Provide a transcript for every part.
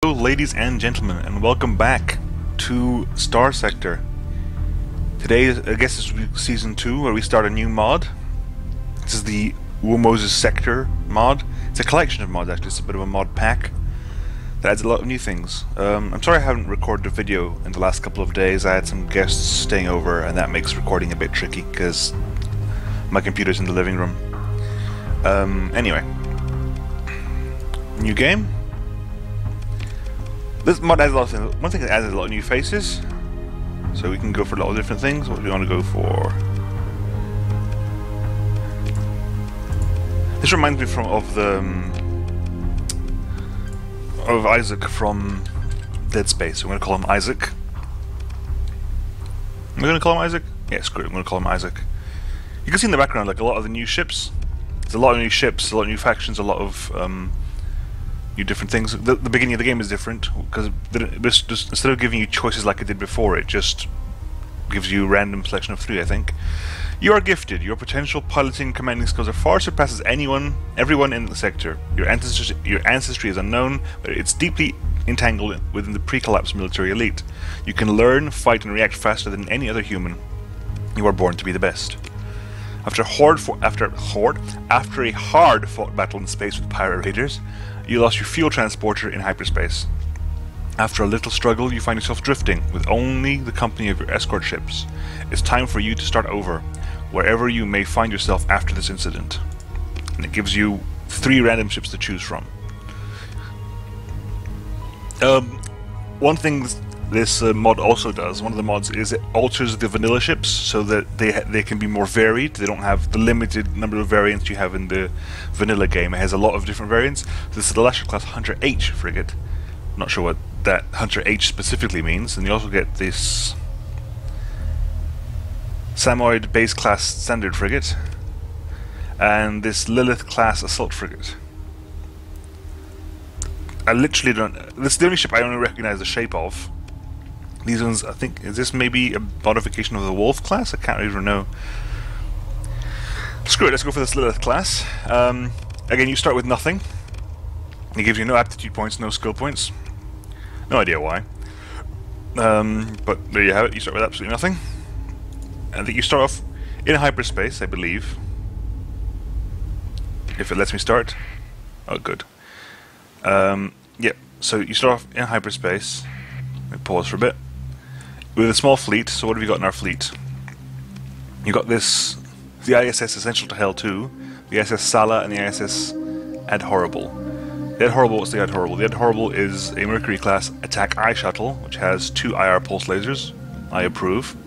Hello ladies and gentlemen, and welcome back to Starsector. Today, I guess this will be Season 2, where we start a new mod. This is the Uomoz Sector mod. It's a collection of mods, actually. It's a bit of a mod pack that adds a lot of new things. I'm sorry I haven't recorded a video in the last couple of days. I had some guests staying over, and that makes recording a bit tricky, because my computer's in the living room. Anyway. New game. This mod adds a lot of things. One thing that adds a lot of new faces, so we can go for a lot of different things. What do we want to go for? This reminds me of Isaac from Dead Space. So I'm going to call him Isaac. Am I going to call him Isaac? Yeah, screw it. I'm going to call him Isaac. You can see in the background like a lot of the new ships. There's a lot of new ships, a lot of new factions, a lot of new different things. The beginning of the game is different because instead of giving you choices like it did before, it just gives you a random selection of 3, I think. You are gifted. Your potential piloting and commanding skills are far surpasses everyone in the sector. Your ancestry is unknown, but it's deeply entangled within the pre-collapse military elite. You can learn, fight, and react faster than any other human. You are born to be the best. After a hard-fought battle in space with pirate raiders, you lost your fuel transporter in hyperspace. After a little struggle, you find yourself drifting, with only the company of your escort ships. It's time for you to start over, wherever you may find yourself after this incident. And it gives you 3 random ships to choose from. One thing this mod also does, one of the mods, is it alters the vanilla ships so that they can be more varied. They don't have the limited number of variants you have in the vanilla game. It has a lot of different variants. This is the Lasher class Hunter H frigate. Not sure what that Hunter H specifically means. And you also get this Samoyed base class standard frigate and this Lilith class assault frigate. I literally don't. This is the only ship I only recognize the shape of. These ones, I think, is this maybe a modification of the Wolf class? I can't even know. Screw it, let's go for this Lilith class. Again, you start with nothing. It gives you no aptitude points, no skill points. No idea why. But there you have it, you start with absolutely nothing. I think you start off in hyperspace, I believe. If it lets me start. Oh, good. Yeah, so you start off in hyperspace. Let me pause for a bit. With a small fleet, so what have you got in our fleet? You got this, the ISS Essential to Hell 2, the ISS Sala, and the ISS Ad Horrible. The Ad Horrible, what's the Ad Horrible? The Ad Horrible is a Mercury-class attack eye shuttle, which has 2 IR pulse lasers. I approve.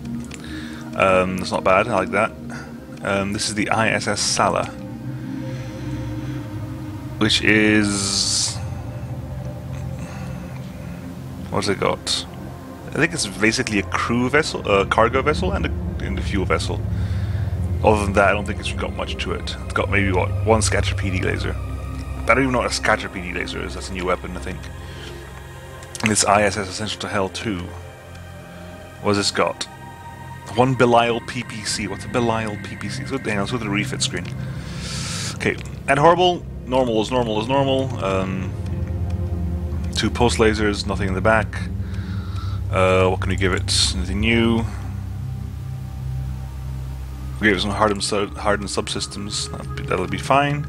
That's not bad, I like that. This is the ISS Sala, which is... what's it got? I think it's basically a crew vessel, a cargo vessel, and a fuel vessel. Other than that, I don't think it's got much to it. It's got maybe, what, 1 scatter PD laser. I don't even know what a scatter PD laser is. That's a new weapon, I think. And this ISS Essential to Hell 2. What's this got? 1 Belial PPC. What's a Belial PPC? So, hang on, let's go to the refit screen. Okay, Ad Horrible, normal is normal is normal. 2 pulse lasers, nothing in the back. What can we give it? Anything new? We give it some hardened subsystems. That'll be fine.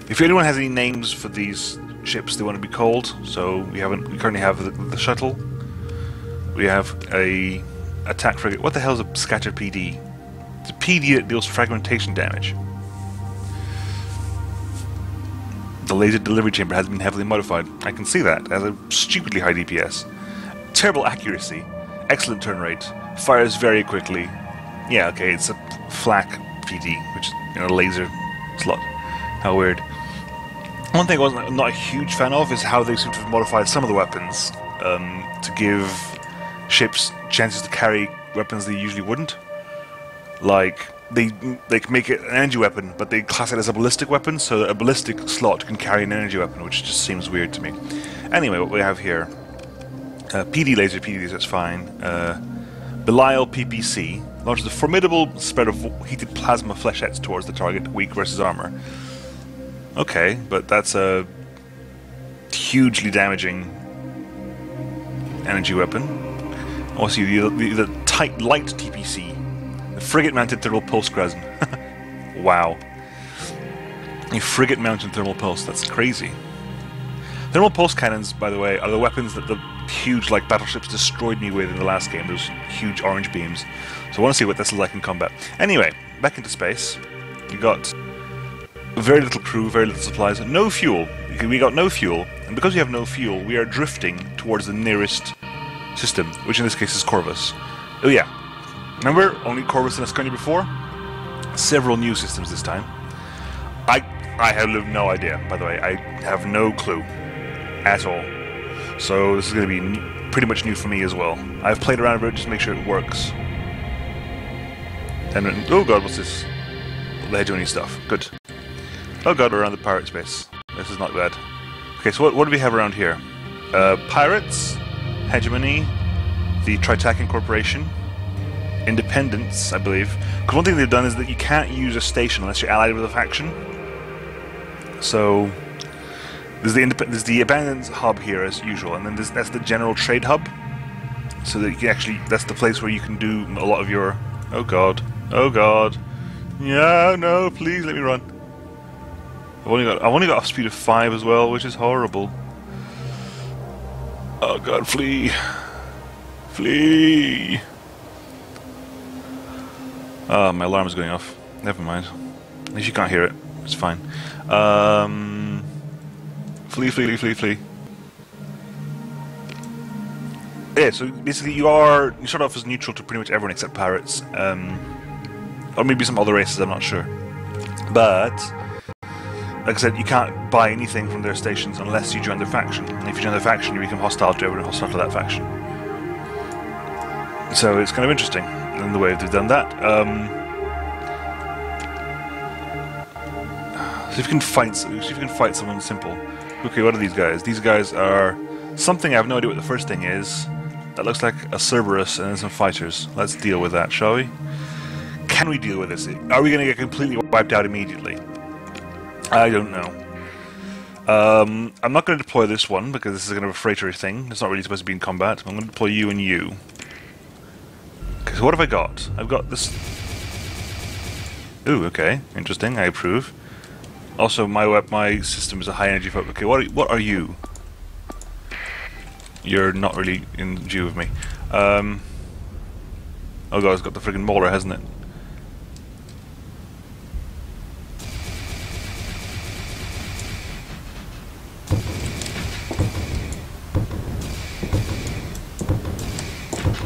If anyone has any names for these ships they want to be called, so we currently have the shuttle. We have a attack frigate. What the hell is a scatter PD? It's a PD that deals fragmentation damage. The laser delivery chamber has been heavily modified. I can see that. It has a stupidly high DPS. Terrible accuracy. Excellent turn rate. Fires very quickly. Yeah, okay, it's a flak PD, which is, you know, a laser slot. How weird. One thing I'm not a huge fan of is how they seem to have modified some of the weapons to give ships chances to carry weapons they usually wouldn't. Like, they can make it an energy weapon, but they class it as a ballistic weapon, so that a ballistic slot can carry an energy weapon, which just seems weird to me. Anyway, what we have here, PD laser, that's fine. Belial PPC launches a formidable spread of heated plasma flechettes towards the target, weak versus armor. Okay, but that's a hugely damaging energy weapon. Also, the tight light TPC, the frigate-mounted thermal pulse Krasn. Wow. A frigate-mounted thermal pulse, that's crazy. Thermal pulse cannons, by the way, are the weapons that the huge, like, battleships destroyed me with in the last game, those huge orange beams. So I want to see what this is like in combat. Anyway, back into space. We got very little crew, very little supplies, no fuel. We got no fuel, and because we have no fuel, we are drifting towards the nearest system, which in this case is Corvus. Oh yeah, remember, only Corvus and Asconia before? Several new systems this time. I have no idea, by the way. I have no clue at all. So this is going to be pretty much new for me as well. I've played around with it just to make sure it works. And oh god, what's this? The hegemony stuff. Good. Oh god, we're around the pirate space. This is not bad. Okay, so what do we have around here? Pirates, hegemony, the Tritacan Corporation, independence, I believe. Because one thing they've done is that you can't use a station unless you're allied with a faction. So there's the abandoned hub here as usual, and then that's the general trade hub. So that you can actually, that's the place where you can do a lot of your. Oh god, oh god, yeah, no, please let me run. I've only got a speed of 5 as well, which is horrible. Oh god, flee, flee. Oh, my alarm is going off. Never mind. At least you can't hear it. It's fine. Flee, flee, flee, flee. Yeah, so basically you start off as neutral to pretty much everyone except pirates. Or maybe some other races, I'm not sure. But, like I said, you can't buy anything from their stations unless you join their faction. And if you join their faction, you become hostile to everyone hostile to that faction. So it's kind of interesting in the way they've done that. See if you can fight someone simple. Okay, what are these guys? These guys are something I have no idea what the first thing is. That looks like a Cerberus and then some fighters. Let's deal with that, shall we? Can we deal with this? Are we going to get completely wiped out immediately? I don't know. I'm not going to deploy this one because this is kind of a freighter thing. It's not really supposed to be in combat. I'm going to deploy you and you. Okay, so what have I got? I've got this. Ooh, okay, interesting. I approve. Also, my system is a high energy focus. Okay, what are you? You're not really in view of me. Oh god, it's got the friggin' Mauler, hasn't it?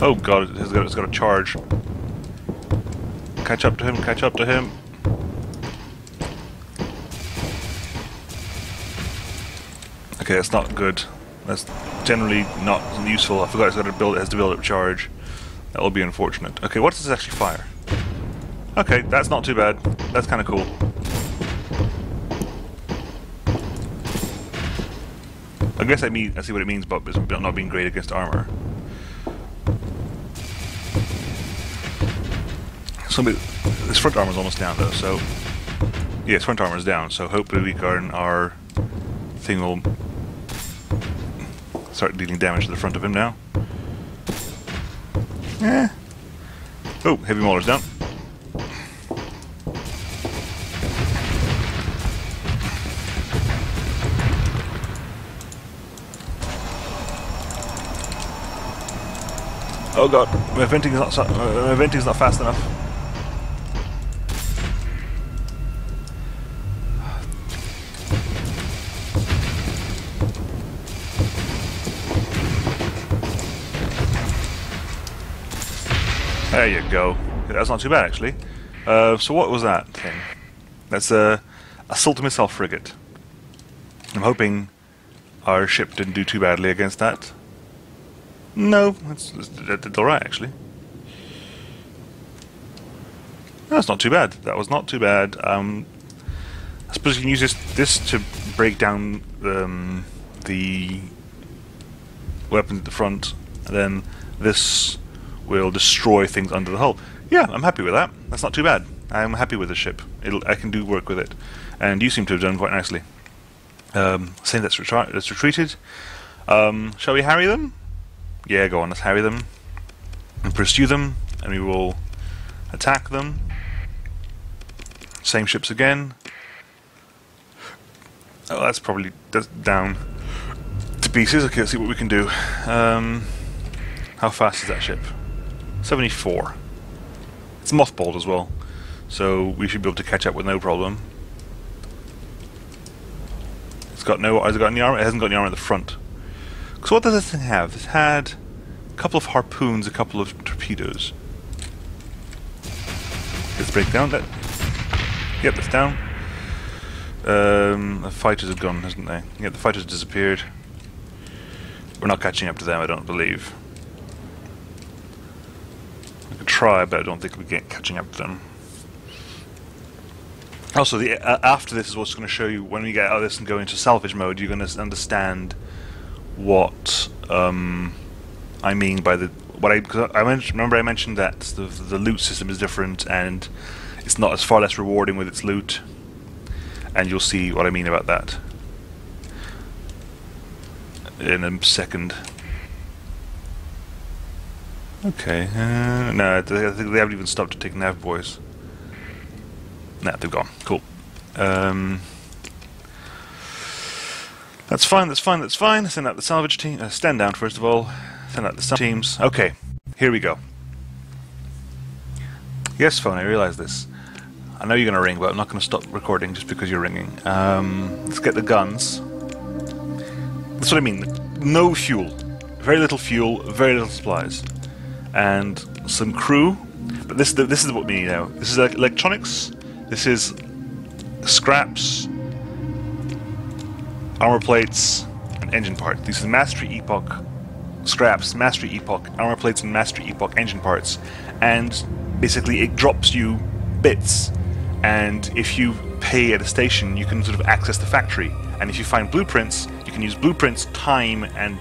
Oh god, it's got a charge. Catch up to him, catch up to him. Okay, that's not good. That's generally not useful. I forgot it has to build up charge. That will be unfortunate. Okay, what does this actually fire? Okay, that's not too bad. That's kind of cool. I guess I see what it means, but it's not being great against armor. So this front armor is almost down though. So yes, front armor is down. So hopefully our thing will start dealing damage to the front of him now. Eh. Oh, heavy mauler's down. Oh god, my venting is not fast enough. There you go. That's not too bad, actually. So what was that thing? That's a assault missile frigate. I'm hoping our ship didn't do too badly against that. No, that did alright, actually. That's not too bad. That was not too bad. I suppose you can use this to break down the weapons at the front, and then this will destroy things under the hull. Yeah, I'm happy with that. That's not too bad. I'm happy with the ship. I can do work with it. And you seem to have done quite nicely. Saying let's retreated. Shall we harry them? Yeah, go on, let's harry them. And pursue them, and we will attack them. Same ships again. Oh, that's probably down to pieces. Okay, let's see what we can do. How fast is that ship? 74. It's mothballed as well, so we should be able to catch up with no problem. Has it got any armor? It hasn't got any armor at the front. So what does this thing have? It had a couple of harpoons, a couple of torpedoes. Let's break down that. Yep, that's down. The fighters have gone, hasn't they? Yep, the fighters disappeared. We're not catching up to them, I don't believe. I could try, but I don't think we're catching up to them. Also, after this is what's going to show you, when we get out of this and go into salvage mode, you're going to understand what I mean by remember I mentioned that the loot system is different and it's not as far less rewarding with its loot, and you'll see what I mean about that in a second. Okay, no, I think they haven't even stopped to take nav boys. Nah, they've gone. Cool. That's fine, that's fine, that's fine. Send out the salvage team. Stand down, first of all. Send out the salvage teams. Okay, here we go. Yes, phone, I realise this. I know you're going to ring, but I'm not going to stop recording just because you're ringing. Let's get the guns. That's what I mean. No fuel. Very little fuel, very little supplies. And some crew. But this is what we need now. This is electronics. This is scraps, armor plates, and engine parts. These are Mastery Epoch scraps, Mastery Epoch armor plates, and Mastery Epoch engine parts. And basically it drops you bits. And if you pay at a station, you can sort of access the factory. And if you find blueprints, you can use blueprints, time, and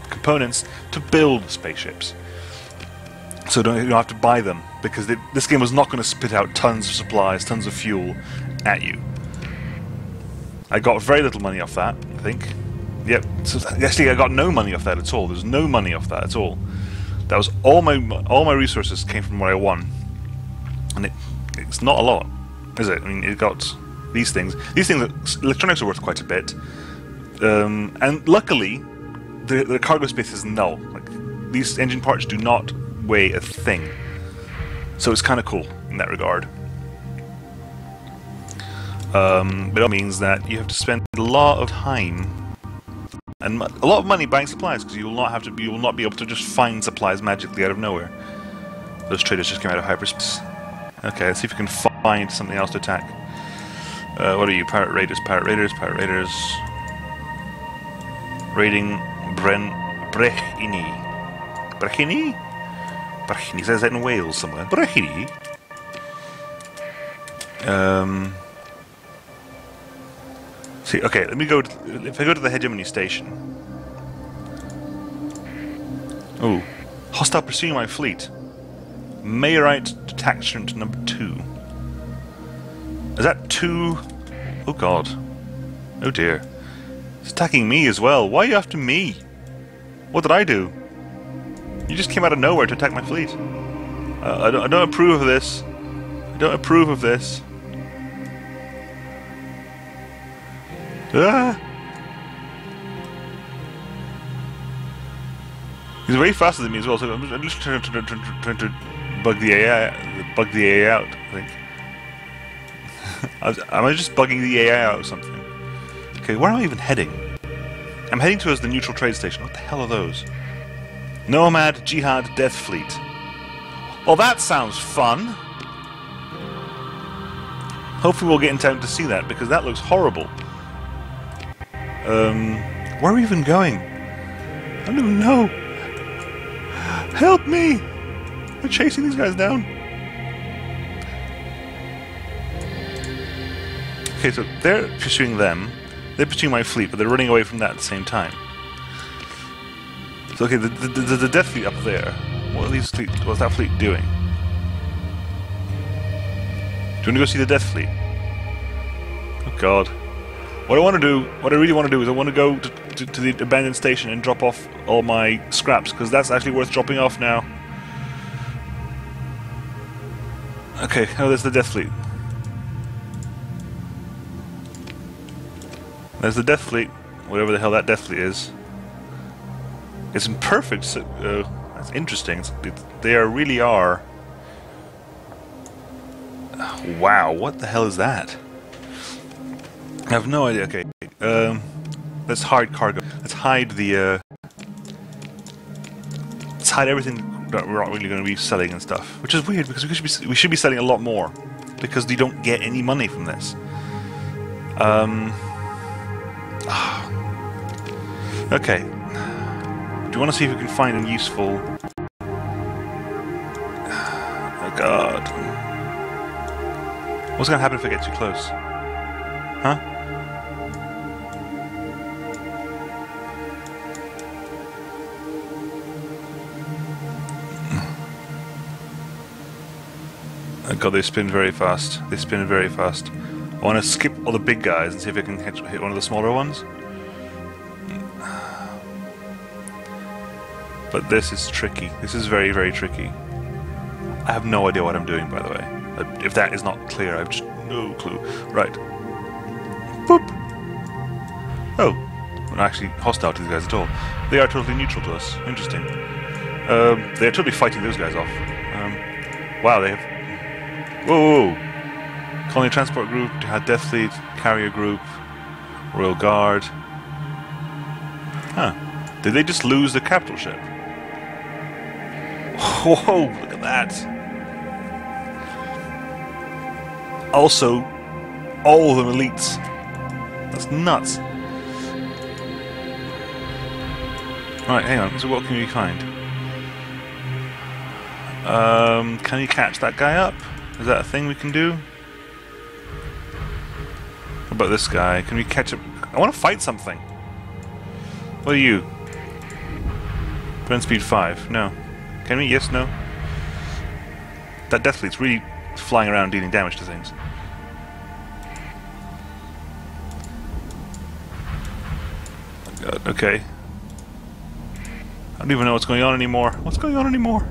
components to build spaceships. So you don't have to buy them, because this game was not going to spit out tons of supplies, tons of fuel at you. I got very little money off that, I think. Yep. So actually, I got no money off that at all. There's no money off that at all. That was all my resources came from what I won, and it's not a lot, is it? I mean, it got these things. These things, electronics are worth quite a bit, and luckily, the cargo space is null. Like, these engine parts do not weigh a thing, so it's kind of cool in that regard. But it means that you have to spend a lot of time and a lot of money buying supplies, because you will not be able to just find supplies magically out of nowhere. Those traders just came out of hyperspace. Okay, let's see if we can find something else to attack. What are you? Pirate raiders, pirate raiders, pirate raiders. Raiding Brechini. Brechini? Brechini says that in Wales somewhere. Brechini. See, okay, let me go. If I go to the hegemony station. Ooh, hostile pursuing my fleet. Mayorite detachment number 2. Is that 2? Oh God. Oh dear. It's attacking me as well. Why are you after me? What did I do? You just came out of nowhere to attack my fleet. I don't approve of this. I don't approve of this. Ah! He's way faster than me as well, so I'm just trying to bug the AI out, I think. Am I just bugging the AI out or something? Okay, where am I even heading? I'm heading towards the neutral trade station. What the hell are those? Nomad Jihad Death Fleet. Well, that sounds fun. Hopefully we'll get in time to see that, because that looks horrible. Where are we even going? I don't even know. Help me! We're chasing these guys down. Okay, so they're pursuing them. They're pursuing my fleet, but they're running away from that at the same time. So, okay, the Death Fleet up there. What's that fleet doing? Do you want to go see the Death Fleet? Oh God. What I want to do, what I really want to do, is I want to go to the abandoned station and drop off all my scraps, because that's actually worth dropping off now. Okay, oh, there's the Death Fleet. There's the Death Fleet, whatever the hell that Death Fleet is. It's in perfect. That's interesting. They really are. Wow, what the hell is that? I have no idea. Okay, let's hide cargo. Let's hide the. Let's hide everything that we're not really going to be selling and stuff, which is weird because we should be selling a lot more because we don't get any money from this. Okay. Do you want to see if we can find a useful? Oh God. What's going to happen if I get too close? Huh? Oh God, they spin very fast. They spin very fast. I want to skip all the big guys and see if I can hit one of the smaller ones. But this is tricky. This is very, very tricky. I have no idea what I'm doing, by the way. If that is not clear, I have just no clue. Right. Boop! Oh. We're not actually hostile to these guys at all. They are totally neutral to us. Interesting. They are totally fighting those guys off. Wow, they have... Whoa! Colony Transport Group, Death Fleet, Carrier Group, Royal Guard. Huh. Did they just lose the capital ship? Whoa, look at that! Also, all of them elites. That's nuts. Right, hang on, so what can we find? Can you catch that guy up? Is that a thing we can do? What about this guy? Can we catch him? I want to fight something. What are you? Burn speed 5. No. Can we? Yes, no. That Death Fleet's really flying around dealing damage to things. Oh God, okay. I don't even know what's going on anymore. What's going on anymore?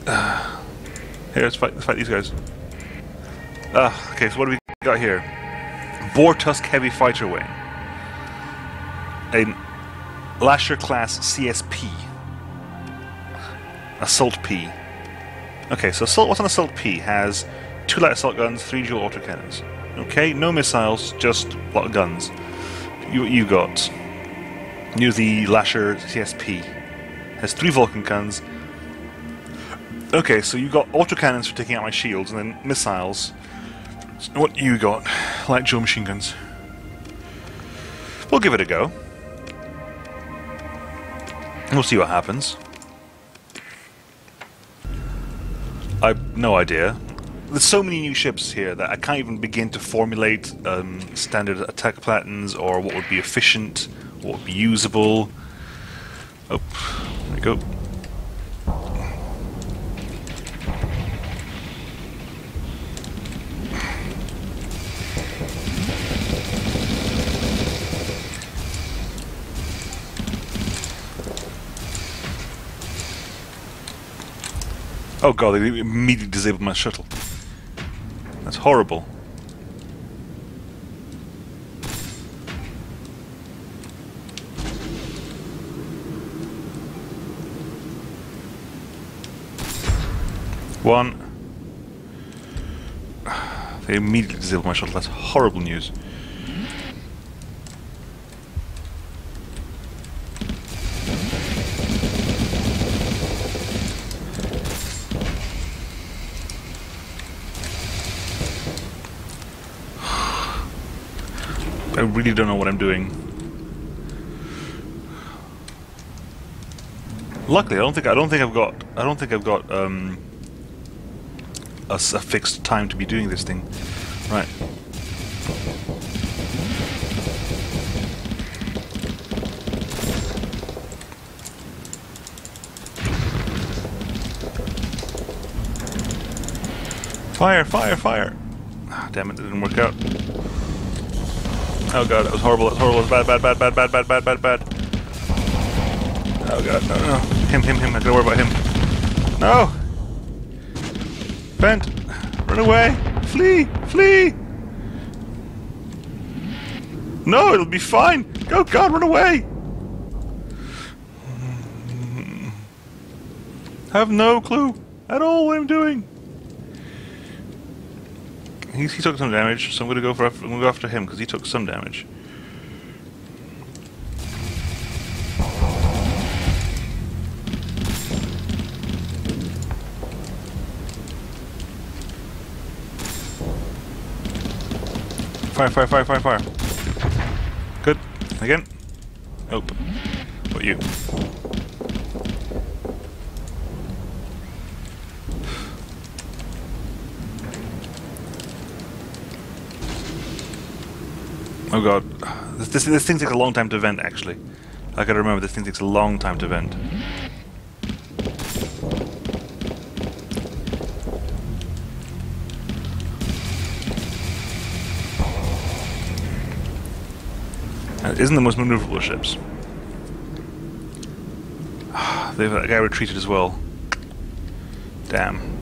Here, let's fight these guys. Okay, so what do we got here? Boar Tusk Heavy Fighter Wing. A Lasher class CSP. Assault P. Okay, so what's an Assault P? Has 2 light assault guns, 3 dual autocannons. Okay, no missiles, just a lot of guns. You got. You're the Lasher CSP. Has 3 Vulcan guns. Okay, so you got autocannons for taking out my shields, and then missiles. What you got? Light dual machine guns. We'll give it a go. We'll see what happens. I've no idea. There's so many new ships here that I can't even begin to formulate standard attack patterns or what would be efficient, what would be usable. Oh, there we go. Oh God, they immediately disabled my shuttle. That's horrible. One. They immediately disabled my shuttle. That's horrible news. I really don't know what I'm doing. Luckily, I don't think I've got a fixed time to be doing this thing. Right. Fire! Fire! Fire! damn it, that didn't work out. Oh god, that was horrible, that was horrible, it was bad. Oh god, no. Him, I gotta worry about him. No! Vent! Run away! Flee! No, it'll be fine! Oh god, run away! I have no clue at all what I'm doing. He took some damage, so I'm gonna go after him because he took some damage. Fire. Good. Again. Nope. What you? Oh god. This thing takes a long time to vent, actually. I gotta remember, this thing takes a long time to vent. It isn't the most maneuverable ships. That guy retreated as well. Damn.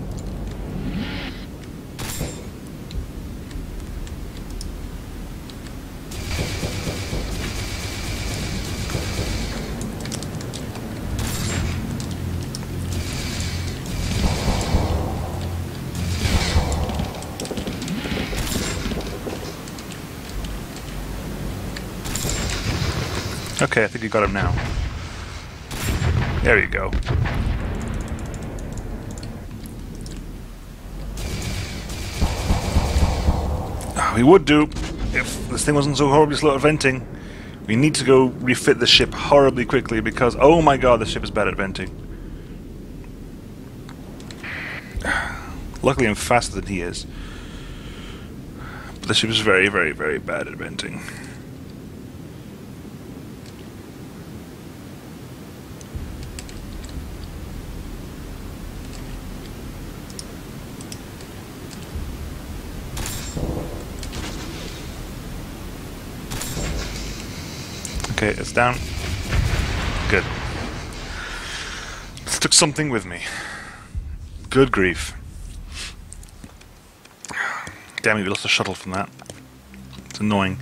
Okay, I think you got him now. There you go. We would do if this thing wasn't so horribly slow at venting. We need to go refit the ship horribly quickly because, oh my god, the ship is bad at venting. Luckily I'm faster than he is. But the ship is very bad at venting. Okay, it's down. Good. This took something with me. Good grief. Damn it, we lost a shuttle from that. It's annoying.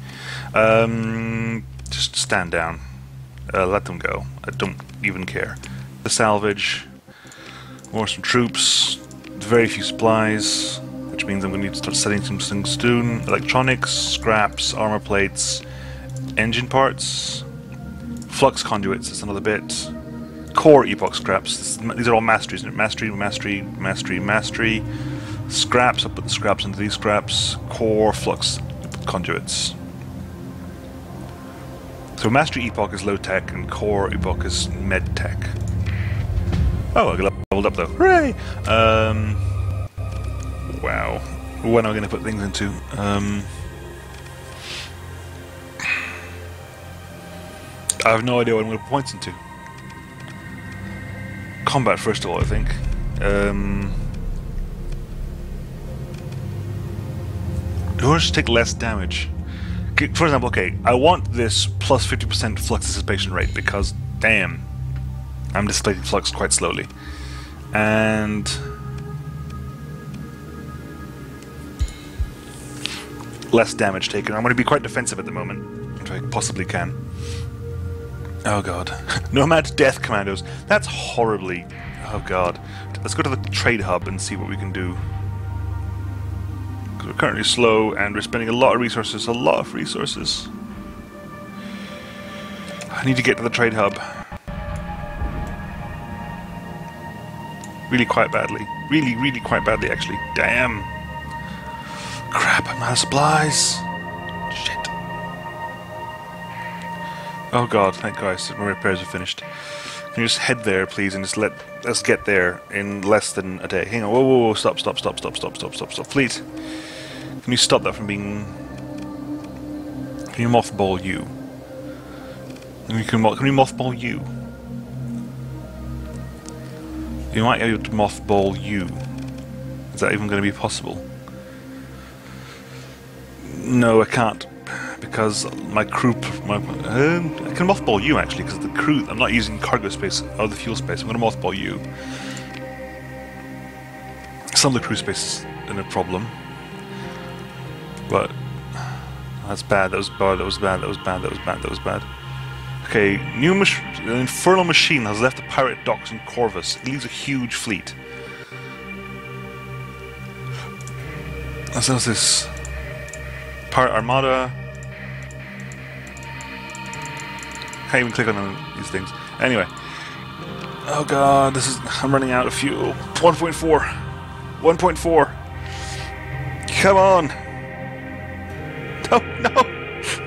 Just stand down. Let them go. I don't even care. The salvage. More some troops. Very few supplies. Which means I'm going to need to start setting some things soon. Electronics, scraps, armor plates, engine parts. Flux conduits, that's another bit. Core epoch scraps, these are all masteries. Mastery. Scraps, I'll put the scraps into these scraps. Core, flux conduits. So mastery epoch is low tech and core epoch is med tech. Oh, I leveled up though. Hooray! Wow. When am I going to put things into? I have no idea what I'm going to put points into. Combat, first of all, I think. Who wants to take less damage? For example, okay, I want this plus 50% flux dissipation rate because, damn, I'm dissipating flux quite slowly. And less damage taken. I'm going to be quite defensive at the moment, if I possibly can. Oh god. Nomad Death Commandos. That's horribly... Oh god. Let's go to the trade hub and see what we can do. Because we're currently slow and we're spending a lot of resources. A lot of resources. I need to get to the trade hub. Really quite badly. Really quite badly actually. Damn. Crap, I'm out of supplies. Shit. Oh god, thank God, my repairs are finished. Can you just head there, please, and just let us get there in less than a day? Hang on, whoa, stop, please. Can you stop that from being... Can you mothball you? Can we mothball you? You might be able to mothball you. Is that even going to be possible? No, I can't. Because my crew... I can mothball you, actually, because the crew... I'm not using cargo space or the fuel space. I'm going to mothball you. Some of the crew space is a problem. But... That's bad, that was bad, that was bad, that was bad, that was bad, that was bad. Okay, an infernal machine has left the pirate docks in Corvus. It leaves a huge fleet. What's this? Pirate Armada. Can't even click on these things. Anyway. Oh god, I'm running out of fuel. 1.4. 1.4. Come on. No, no.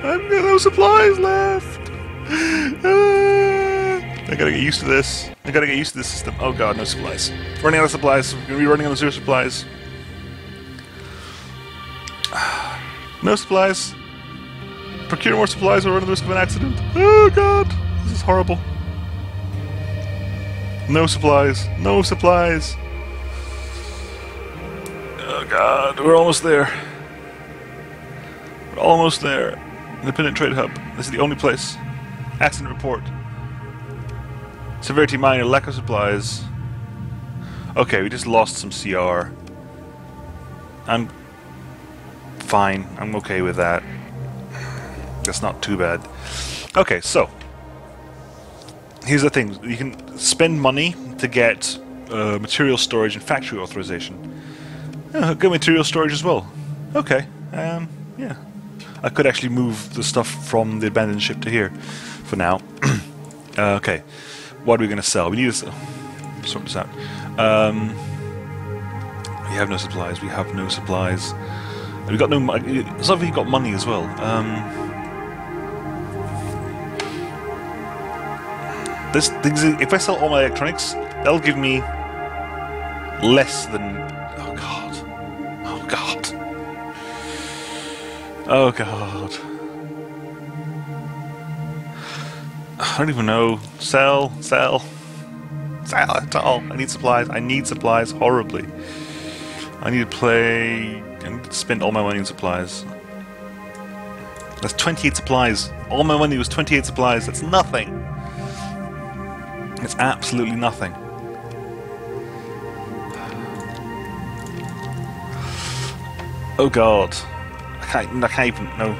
I've got no supplies left. I gotta get used to this. I gotta get used to this system. Oh god, no supplies. Running out of supplies. We're gonna be running out of zero supplies. No supplies. Procure more supplies or run the risk of an accident. Oh god, this is horrible. No supplies. No supplies. Oh god, we're almost there. We're almost there. Independent Trade Hub. This is the only place. Accident report. Severity minor, lack of supplies. Okay, we just lost some CR. I'm fine. I'm okay with that. That's not too bad. Okay, so here's the thing. You can spend money to get material storage and factory authorization. Good material storage as well. Okay, yeah. I could actually move the stuff from the abandoned ship to here for now. Okay, what are we going to sell? We need to sort this out. We have no supplies. We have no supplies. We got no money. It's not like we got money as well. This things. If I sell all my electronics, that'll give me less than. Oh god. Oh god. Oh god. I don't even know. Sell it all. I need supplies. I need supplies horribly. I need to play. I need to spend all my money on supplies. That's 28 supplies. All my money was 28 supplies. That's nothing. It's absolutely nothing. Oh god. I can't even, no.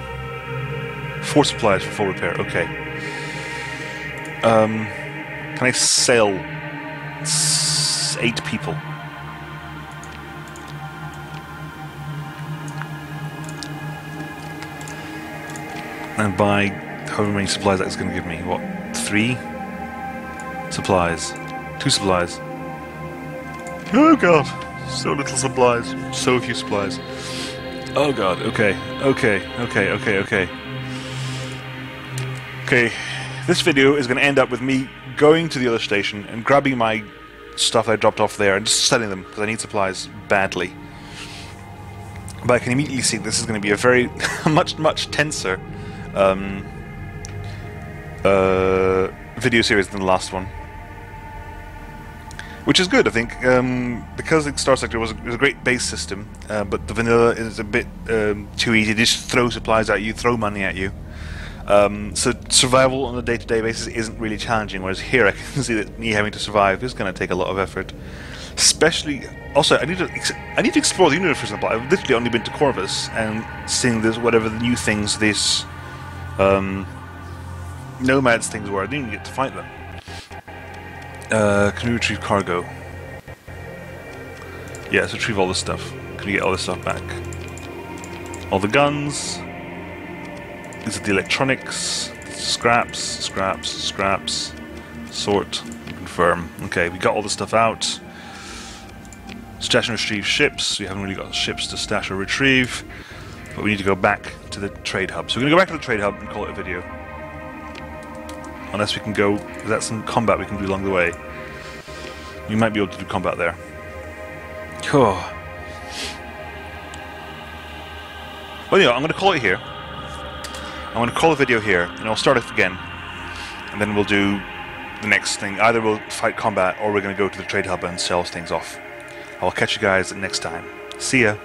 4 supplies for full repair, okay. Can I sell 8 people? And buy however many supplies that's going to give me. What? 3 supplies? 2 supplies? Oh god. So little supplies. So few supplies. Oh god, okay. Okay, this video is going to end up with me going to the other station and grabbing my stuff that I dropped off there and just selling them because I need supplies badly. But I can immediately see this is going to be a very much tenser video series than the last one. Which is good, I think, because Starsector was a great base system, but the vanilla is a bit too easy. They just throw supplies at you, throw money at you. So survival on a day-to-day basis isn't really challenging, whereas here I can see that me having to survive is going to take a lot of effort. Especially, also, I need to explore the universe, for example. I've literally only been to Corvus and seeing this, whatever the new things, this nomads things were. I didn't even get to fight them. Can we retrieve cargo? Yeah, let's retrieve all this stuff. Can we get all this stuff back? All the guns. These are the electronics. Scraps. Sort. Confirm. Okay, we got all the stuff out. Stash and retrieve ships. We haven't really got ships to stash or retrieve. But we need to go back to the trade hub. So we're going to go back to the trade hub and call it a video. Unless we can go, that's some combat we can do along the way. We might be able to do combat there. Oh. Well, you know, I'm going to call it here. I'm going to call the video here, and I'll start it again. And then we'll do the next thing. Either we'll fight combat, or we're going to go to the trade hub and sell things off. I'll catch you guys next time. See ya.